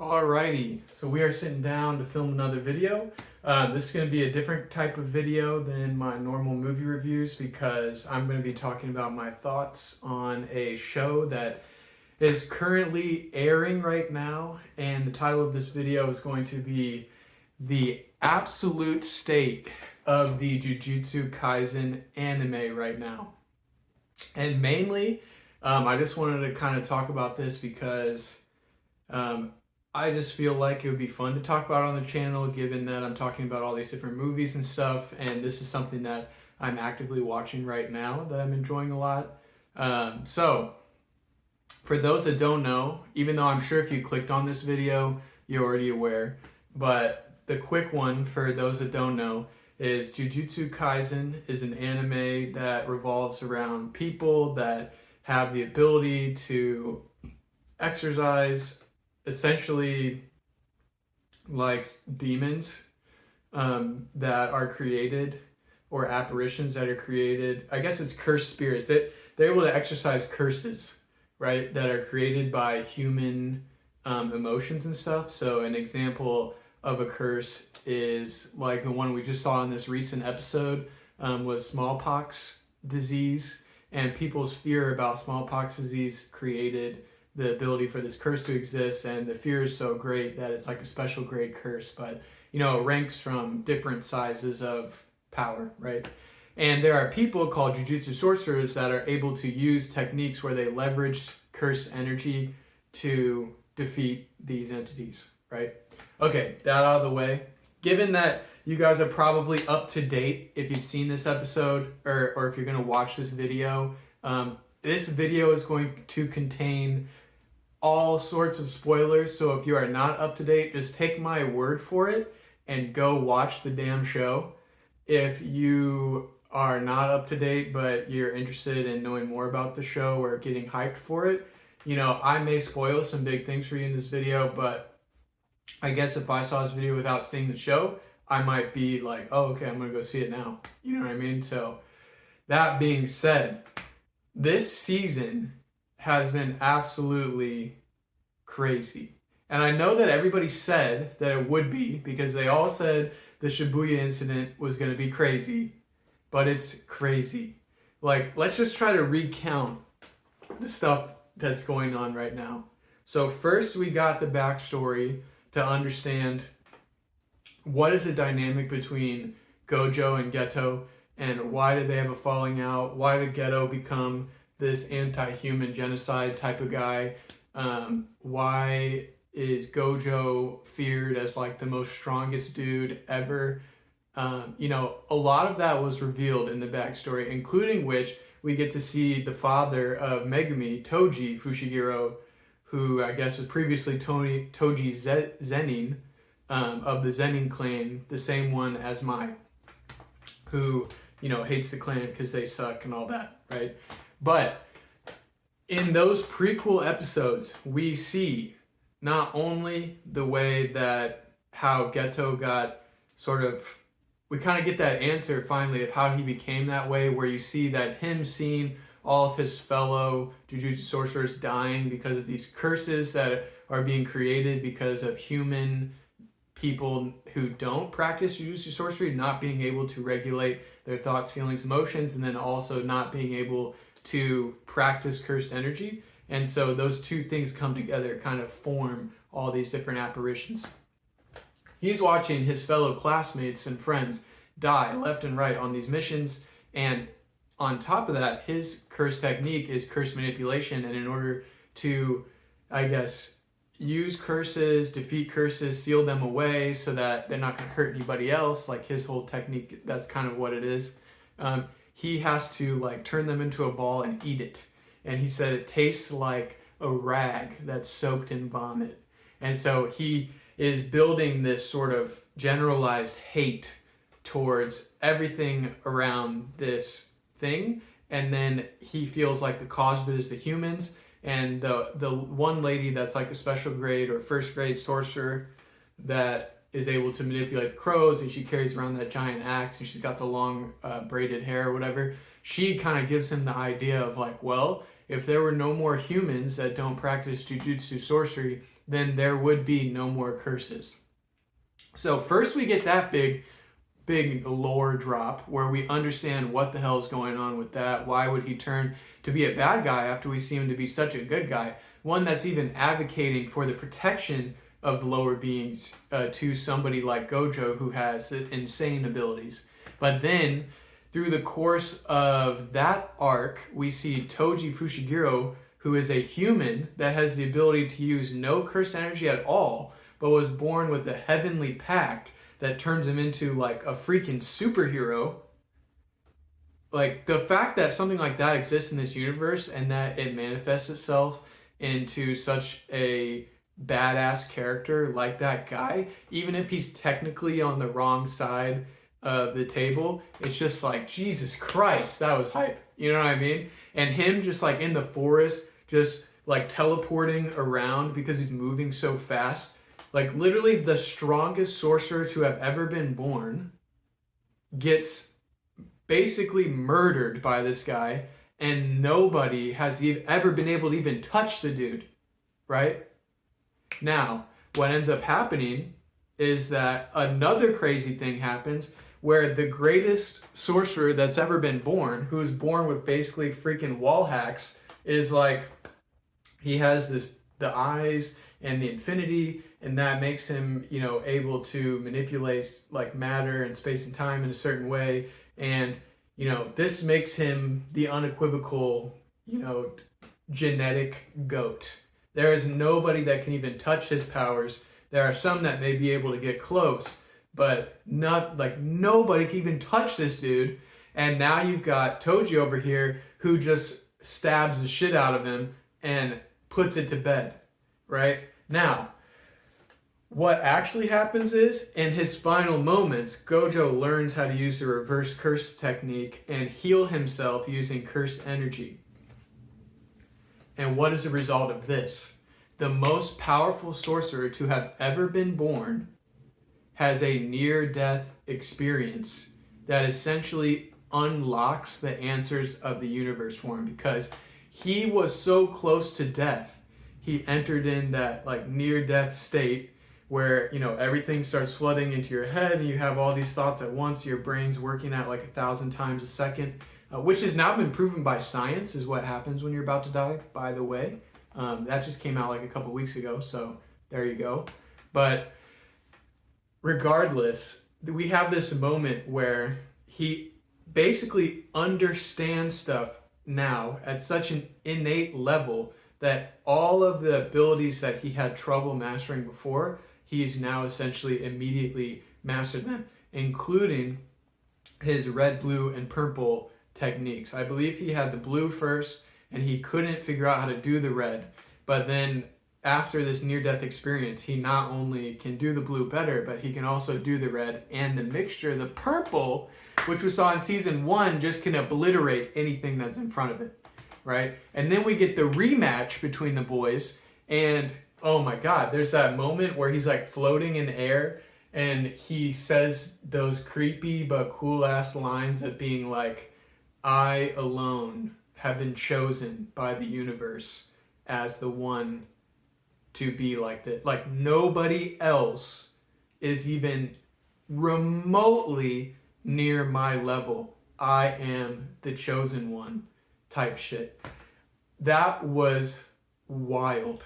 Alrighty, so we are sitting down to film another video. This is going to be a different type of video than my normal movie reviews because I'm going to be talking about my thoughts on a show that is currently airing right now, and the title of this video is going to be the absolute state of the Jujutsu Kaisen anime right now. And mainly, I just wanted to kind of talk about this because I just feel like it would be fun to talk about on the channel, given that I'm talking about all these different movies and stuff, and this is something that I'm actively watching right now that I'm enjoying a lot. So, for those that don't know, even though I'm sure if you clicked on this video, you're already aware, but the quick one for those that don't know is Jujutsu Kaisen is an anime that revolves around people that have the ability to exercise essentially like demons that are created, or apparitions that are created. I guess it's cursed spirits. They're able to exercise curses, right, that are created by human emotions and stuff. So an example of a curse is like the one we just saw in this recent episode was smallpox disease, and people's fear about smallpox disease created the ability for this curse to exist, and the fear is so great that it's like a special grade curse, but it ranks from different sizes of power, right? And there are people called Jujutsu sorcerers that are able to use techniques where they leverage cursed energy to defeat these entities, right? Okay, that out of the way. Given that you guys are probably up to date if you've seen this episode or if you're going to watch this video is going to contain all sorts of spoilers, so if you are not up to date, just take my word for it and go watch the damn show. If you are not up to date but you're interested in knowing more about the show or getting hyped for it, I may spoil some big things for you in this video, but I guess if I saw this video without seeing the show, I might be like, oh, okay, I'm gonna go see it now. You know what I mean? So that being said, this season has been absolutely crazy. And I know that everybody said that it would be, because they all said the Shibuya incident was going to be crazy, but it's crazy. Like, let's just try to recount the stuff that's going on right now. So first we got the backstory to understand what is the dynamic between Gojo and Geto, and why did they have a falling out? Why did Geto become this anti-human genocide type of guy? Why is Gojo feared as like the most strongest dude ever? A lot of that was revealed in the backstory, including which we get to see the father of Megumi, Toji Fushiguro, who I guess was previously Toji Zenin of the Zenin clan, the same one as Mai, who hates the clan because they suck and all that, right? But in those prequel episodes, we see not only the way that how Geto got we kind of get that answer finally of how he became that way, where you see that him seeing all of his fellow Jujutsu sorcerers dying because of these curses that are being created because of human people who don't practice Jujutsu sorcery not being able to regulate their thoughts, feelings, emotions, and then also not being able to practice cursed energy. And so those two things come together, kind of form all these different apparitions. He's watching his fellow classmates and friends die left and right on these missions, and on top of that, his curse technique is curse manipulation, and in order to, I guess, use curses, defeat curses, seal them away so that they're not going to hurt anybody else, like his whole technique, that's kind of what it is. He has to like turn them into a ball and eat it. And he said it tastes like a rag that's soaked in vomit. And so he is building this sort of generalized hate towards everything around this thing. And then he feels like the cause of it is the humans. And the one lady that's like a special grade or first grade sorcerer that is able to manipulate the crows, and she carries around that giant axe, and she's got the long braided hair or whatever. She kind of gives him the idea of like, well, if there were no more humans that don't practice Jujutsu sorcery, then there would be no more curses. So first we get that big lore drop where we understand what the hell is going on with that. Why would he turn to be a bad guy after we see him to be such a good guy? One that's even advocating for the protection of lower beings to somebody like Gojo, who has insane abilities. But then through the course of that arc, we see Toji Fushiguro, who is a human that has the ability to use no curse energy at all, but was born with a heavenly pact that turns him into like a freaking superhero. Like the fact that something like that exists in this universe and that it manifests itself into such a badass character like that guy, even if he's technically on the wrong side of the table, it's just like, Jesus Christ, that was hype. You know what I mean? And him just like in the forest, just like teleporting around because he's moving so fast. Like literally the strongest sorcerer to have ever been born gets basically murdered by this guy, and nobody has ever been able to even touch the dude, right? Now, what ends up happening is that another crazy thing happens where the greatest sorcerer that's ever been born, who's born with basically freaking wall hacks, is like, he has the eyes and the infinity, and that makes him, able to manipulate like matter and space and time in a certain way. And, this makes him the unequivocal, genetic GOAT. There is nobody that can even touch his powers. There are some that may be able to get close, but nobody can even touch this dude. And now you've got Toji over here who just stabs the shit out of him and puts it to bed, right? Now, what actually happens is, in his final moments, Gojo learns how to use the reverse curse technique and heal himself using cursed energy. And what is the result of this? The most powerful sorcerer to have ever been born has a near-death experience that essentially unlocks the answers of the universe for him, because he was so close to death. He entered in that like near-death state where, everything starts flooding into your head and you have all these thoughts at once. Your brain's working at like 1,000 times a second, which has now been proven by science is what happens when you're about to die, by the way. That just came out like a couple weeks ago, so there you go. But regardless, we have this moment where he basically understands stuff now at such an innate level that all of the abilities that he had trouble mastering before, he's now essentially immediately mastered them, including his red, blue, and purple techniques. I believe he had the blue first, and he couldn't figure out how to do the red. But then after this near-death experience, he not only can do the blue better, but he can also do the red, and the mixture, the purple, which we saw in season 1, just can obliterate anything that's in front of it, right? And then we get the rematch between the boys, and oh my God, there's that moment where he's like floating in air, and he says those creepy but cool-ass lines of being like, I alone have been chosen by the universe as the one to be like that. Like nobody else is even remotely near my level. I am the chosen one type shit. That was wild.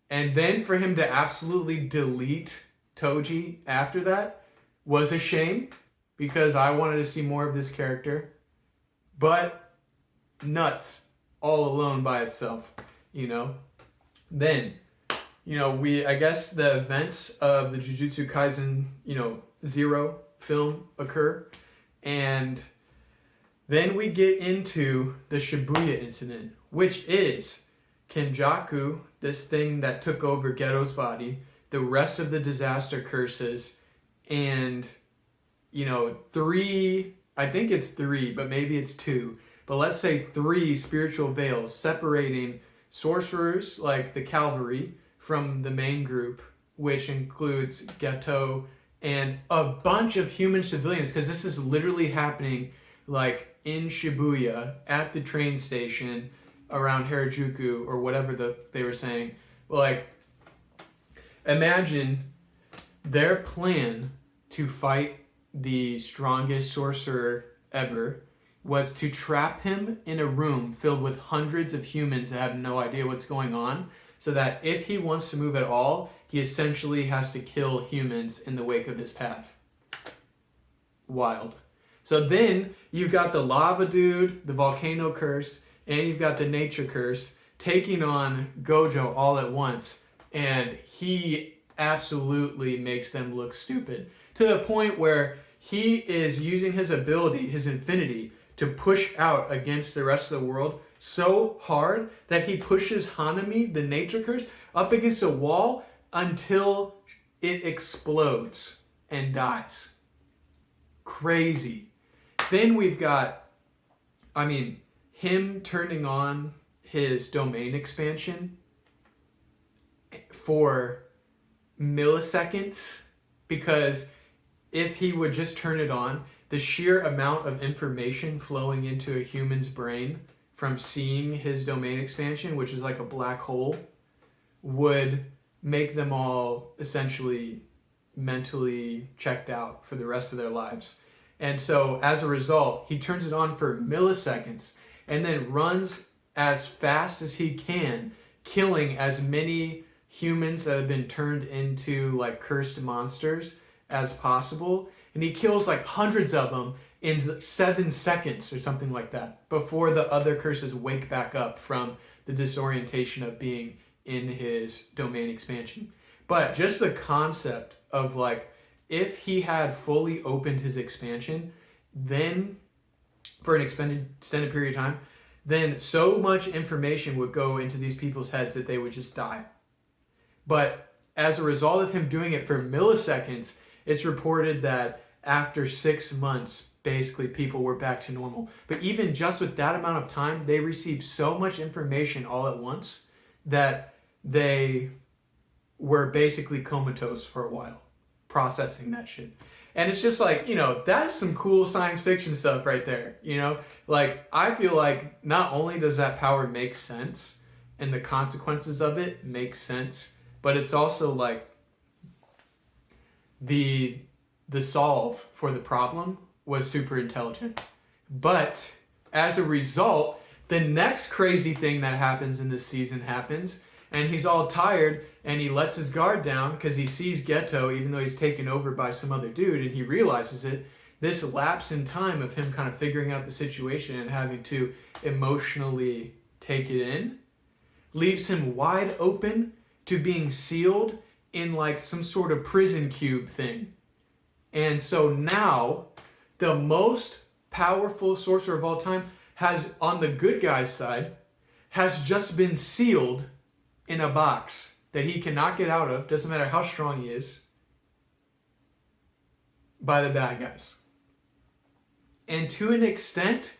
And then for him to absolutely delete Toji after that was a shame, because I wanted to see more of this character. But nuts all alone by itself, Then, I guess the events of the Jujutsu Kaisen, 0 film occur. And then we get into the Shibuya incident, which is Kenjaku, this thing that took over Geto's body, the rest of the disaster curses, and, 3, I think it's 3, but maybe it's 2, but let's say 3 spiritual veils separating sorcerers like the cavalry from the main group, which includes Geto and a bunch of human civilians, because this is literally happening like in Shibuya at the train station around Harajuku or whatever they were saying. Like imagine their plan to fight the strongest sorcerer ever was to trap him in a room filled with hundreds of humans that have no idea what's going on, so that if he wants to move at all, he essentially has to kill humans in the wake of his path. Wild. So then you've got the lava dude, the volcano curse, and you've got the nature curse taking on Gojo all at once, and he absolutely makes them look stupid to the point where he is using his ability, his infinity, to push out against the rest of the world so hard that he pushes Hanami, the nature curse, up against a wall until it explodes and dies. Crazy. Then we've got, him turning on his domain expansion for milliseconds, because if he would just turn it on, the sheer amount of information flowing into a human's brain from seeing his domain expansion, which is like a black hole, would make them all essentially mentally checked out for the rest of their lives. And so as a result, he turns it on for milliseconds and then runs as fast as he can, killing as many humans that have been turned into like cursed monsters as possible. And he kills like hundreds of them in 7 seconds or something like that before the other curses wake back up from the disorientation of being in his domain expansion. But just the concept of like, if he had fully opened his expansion, then for an extended period of time, then so much information would go into these people's heads that they would just die. But as a result of him doing it for milliseconds, it's reported that after 6 months, basically people were back to normal. But even just with that amount of time, they received so much information all at once that they were basically comatose for a while, processing that shit. And it's just like, that's some cool science fiction stuff right there, Like, I feel like not only does that power make sense and the consequences of it make sense, but it's also like the solve for the problem was super intelligent. But as a result, the next crazy thing that happens in this season happens, and he's all tired and he lets his guard down because he sees Geto, even though he's taken over by some other dude, and he realizes it. This lapse in time of him kind of figuring out the situation and having to emotionally take it in leaves him wide open to being sealed in like some sort of prison cube thing. And so now the most powerful sorcerer of all time has, on the good guy's side, has just been sealed in a box that he cannot get out of, doesn't matter how strong he is, by the bad guys. And to an extent,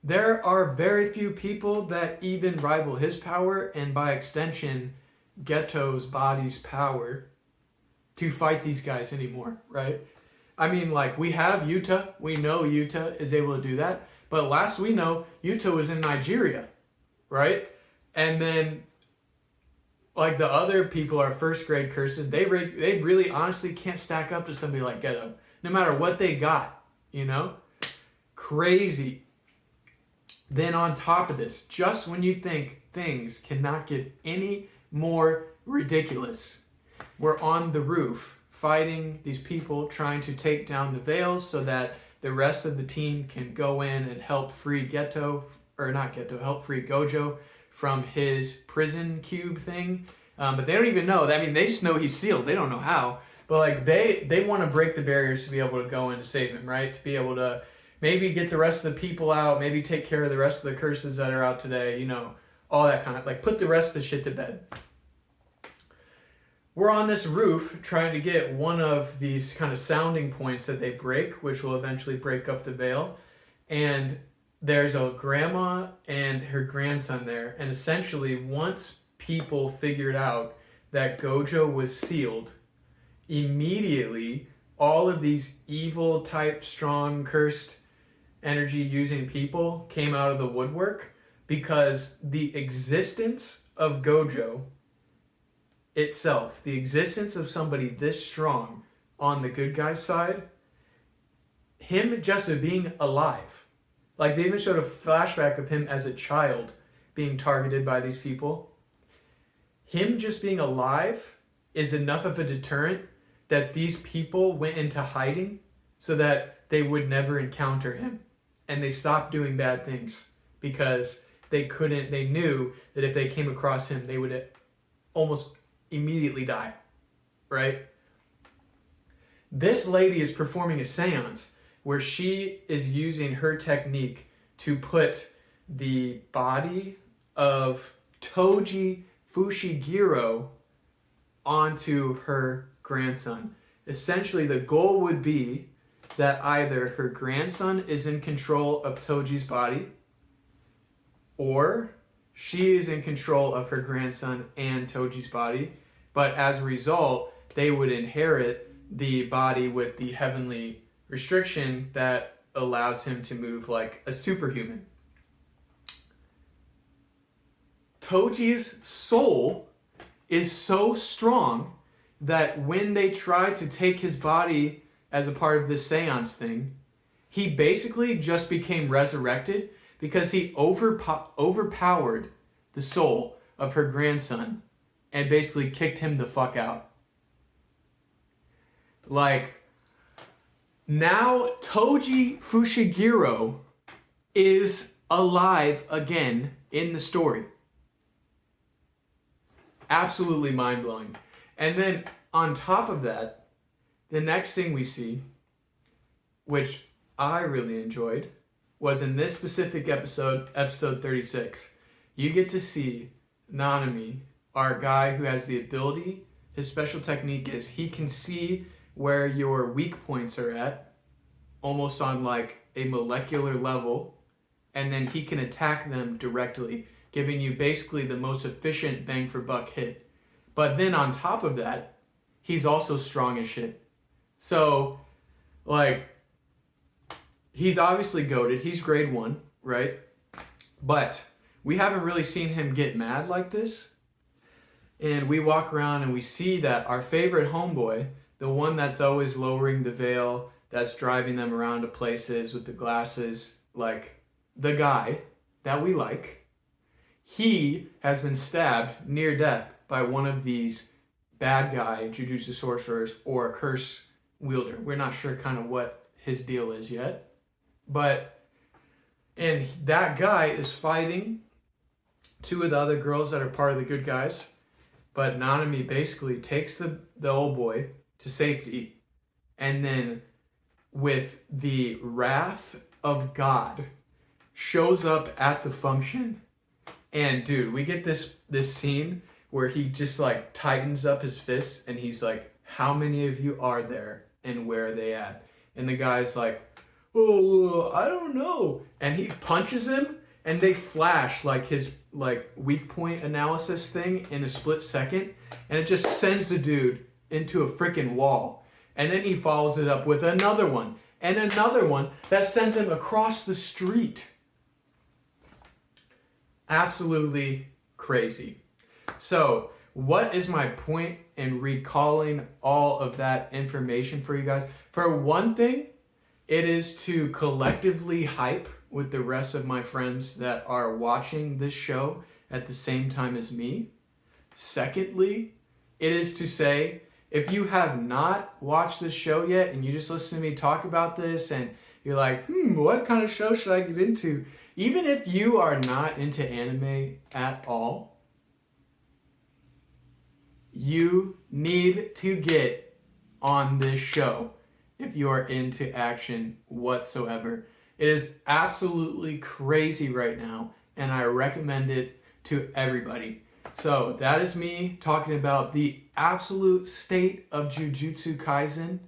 there are very few people that even rival his power, and by extension, Geto's body's power, to fight these guys anymore, right? We have Yuta. We know Yuta is able to do that. But last we know, Yuta was in Nigeria, right? And then, the other people are first grade curses. They really honestly can't stack up to somebody like Geto, no matter what they got, Crazy. Then on top of this, just when you think things cannot get any more ridiculous, we're on the roof fighting these people, trying to take down the veils so that the rest of the team can go in and help free help free Gojo from his prison cube thing. But they don't even know. They just know he's sealed. They don't know how. But they want to break the barriers to be able to go in to save him, right? To be able to maybe get the rest of the people out, maybe take care of the rest of the curses that are out today, all that kind of, put the rest of the shit to bed. We're on this roof trying to get one of these kind of sounding points that they break, which will eventually break up the veil. And there's a grandma and her grandson there. And essentially, once people figured out that Gojo was sealed, immediately all of these evil type, strong, cursed energy using people came out of the woodwork, because the existence of Gojo itself, the existence of somebody this strong on the good guy's side, him just being alive. Like, they even showed a flashback of him as a child being targeted by these people. Him just being alive is enough of a deterrent that these people went into hiding so that they would never encounter him. And they stopped doing bad things because they knew that if they came across him, they would almost immediately die, right? This lady is performing a seance where she is using her technique to put the body of Toji Fushiguro onto her grandson. Essentially, the goal would be that either her grandson is in control of Toji's body, or she is in control of her grandson and Toji's body, but as a result, they would inherit the body with the heavenly restriction that allows him to move like a superhuman. Toji's soul is so strong that when they try to take his body as a part of this seance thing, he basically just became resurrected because he overpowered the soul of her grandson and basically kicked him the fuck out. Like, now Toji Fushiguro is alive again in the story. Absolutely mind-blowing. And then on top of that, the next thing we see, which I really enjoyed, was in this specific episode, episode 36. You get to see Nanami, our guy who has the ability. His special technique is he can see where your weak points are at, almost on like a molecular level, and then he can attack them directly, giving you basically the most efficient bang for buck hit. But then on top of that, he's also strong as shit. So, like, he's obviously goated. He's grade 1, right? But we haven't really seen him get mad like this. And we walk around and we see that our favorite homeboy, the one that's always lowering the veil, that's driving them around to places with the glasses, like the guy that we like, he has been stabbed near death by one of these bad guy Jujutsu sorcerers or curse wielder. We're not sure kind of what his deal is yet. And that guy is fighting two of the other girls that are part of the good guys. But Nanami basically takes the old boy to safety, and then with the wrath of God shows up at the function. And dude, we get this scene where he just like tightens up his fists and he's like, how many of you are there and where are they at? And the guy's like, oh, I don't know. And he punches him and they flash like his like weak point analysis thing in a split second, and it just sends the dude into a freaking wall. And then he follows it up with another one and another one that sends him across the street. Absolutely crazy. So, what is my point in recalling all of that information for you guys? For one thing, it is to collectively hype with the rest of my friends that are watching this show at the same time as me. Secondly, it is to say, if you have not watched this show yet and you just listen to me talk about this and you're like, what kind of show should I get into? Even if you are not into anime at all, you need to get on this show if you are into action whatsoever. It is absolutely crazy right now, and I recommend it to everybody. So that is me talking about the absolute state of Jujutsu Kaisen,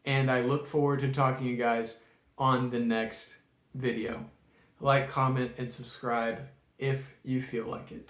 and I look forward to talking to you guys on the next video. Like, comment, and subscribe if you feel like it.